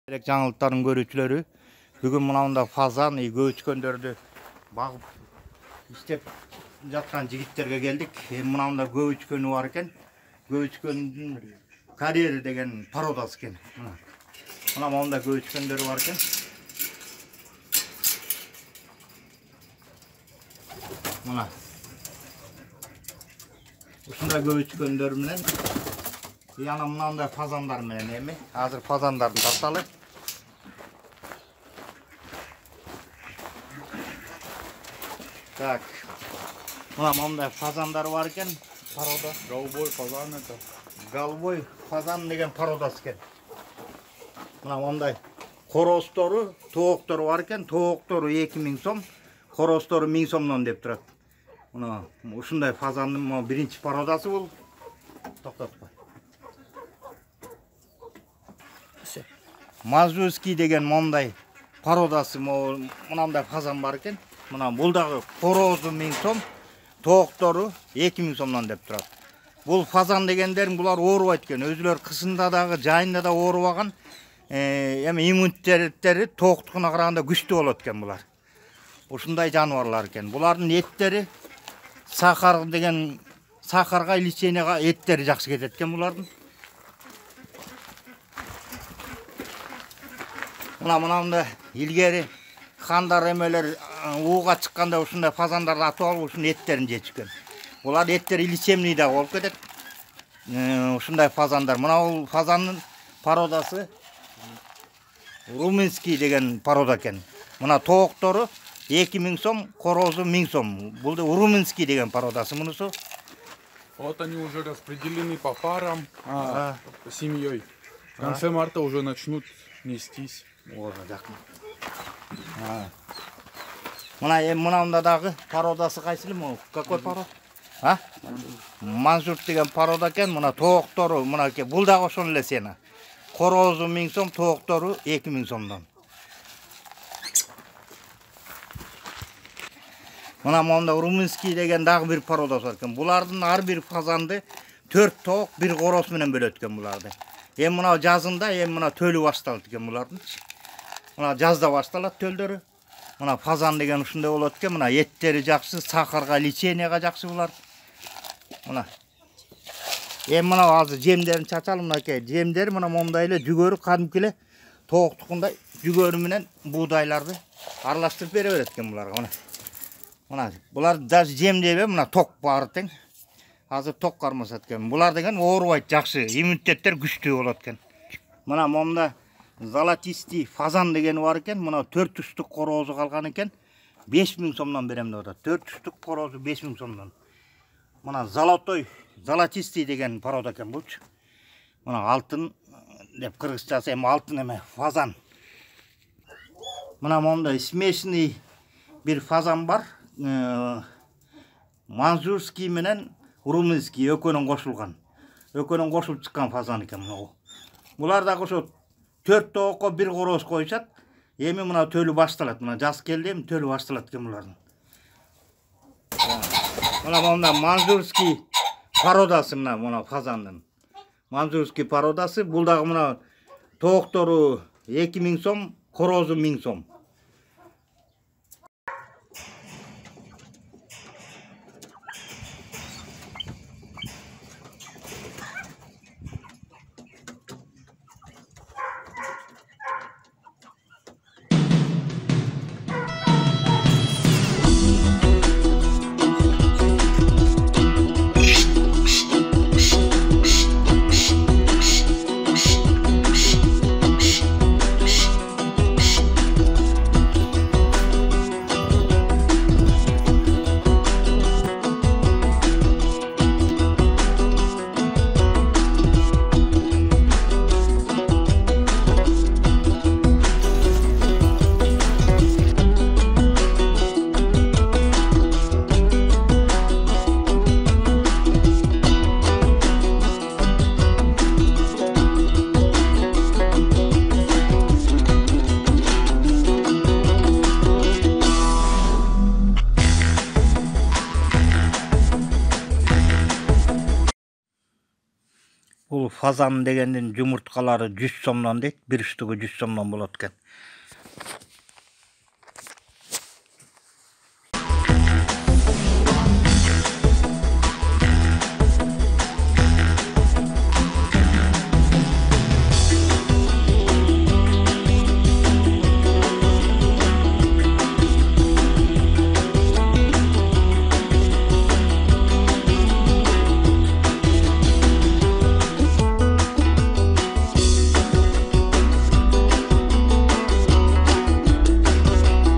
Gerek жаңылыктардын көрүүчүлөрү бүгүн мынандай фазан көбүчкөндөрдү багып иштеп жаткан жигиттерге келдик. Мынандай көбүчкөнү бар экен. Көбүчкөндүн карьери деген породасы экен. Мына мындай көбүчкөндөр бар экен. Мына ушундай көбүчкөндөр менен яна мынандай фазандар менен эми азыр фазандарды тарталы. Так. Мына мындай фазандар бар экен. Порода. Голубой фазан это. Голубой фазан деген породасы экен. Мына мындай коростору, тооктору бар экен. Тооктору 2000 сом, коростору 1000 сомдон деп турат. Мына ушундай фазандын биринчи породасы бул. Токтотпой. Мазурский деген мындай породасы мынандай фазан бар экен. Мына бул дагы корозу 1000 сом, тооктору 2000 сомдон деп турат. Бул фазан дегендер булар оорубайт экен. Өзүлөр кышында дагы, жайында да оорубаган. Эми иммунитеттери тооктукуна караганда күчтүү болот экен булар. Ушундай жаныбарлар экен. Булардын эттери сахар деген сахарга, леченияга эттери жакшы кетет экен булардын. Мына илгери хандар эмелер ууга чыкканда ушундай фазандарды атып алып ушунун эттерин жечкен. Булар эттери лечебный да болуп кетет. Ушундай фазандар. Мына бул фазандын породасы румынский деген порода экен. Мына тооктору 2000 сом, корозу 1000 сом. Бул да румынский деген породасы мунусу. Вот они уже распределены по парам, семьей. В конце марта уже начнут нестись. Мына дагы породасы кайсыл? Какой пород? Манжур деген порода экен. Мына тооктору, мына бул дагы ошол эле сена. Корозу 1000 сом, тооктору 2000 сомдон. Мына румынский деген дагы бир породасы бар экен. Булардын ар бир фазанды 4 тоок, 1 короз менен бөлөт экен буларды. Эми мына жазында, эми мына төлү башталат экен булардын. Мына жазда башталат төлдөрү. Мына фазан деген ушундай болот экен. Мына эттери жакшы, сахарга, леченияга жакшы булар. Мына. Эми мына азыр жемдерин чачалым мынакей. Жемдери мына мондай эле жүгөрү кадимки эле тооктукундай жүгөрү менен буудайларды аралаштырып бере берет экен буларга. Мына булар даже жем дебе мына ток баары тең. Азыр ток кармасат экен. Булар деген оорубайт, жакшы, иммунитеттер күчтүү болот экен. Мына монда золотистый фазан деген бар экен. Мына 4 түштүк корозу калган экен. 5000 сомдон берем деп атат. 4 түштүк корозу 5000 сомдон. Мына золотистый деген порода экен булчу. Мына алтын деп кыргызчасы эми алтын эме, фазан. Мына монда смешный бир фазан бар. Манжурский менен румынский экөөнүн кошулган. Экөөнүн кошулуп чыккан фазан экен мына. Булар дагы ошо 4 тоокко 1 короз коюшат. Эми мына төлү башталат. Мына жаз келди, эми төлү башталат экен булардын. Мына манжурский породасы мына фазандын. Манжурский породасы бул дагы мына тооктору 2000 сом, корозу 1000 сом. fazan degендин жумурткалары 100 сомдон дейт. Bir üstüge 100 сомдон болот экен.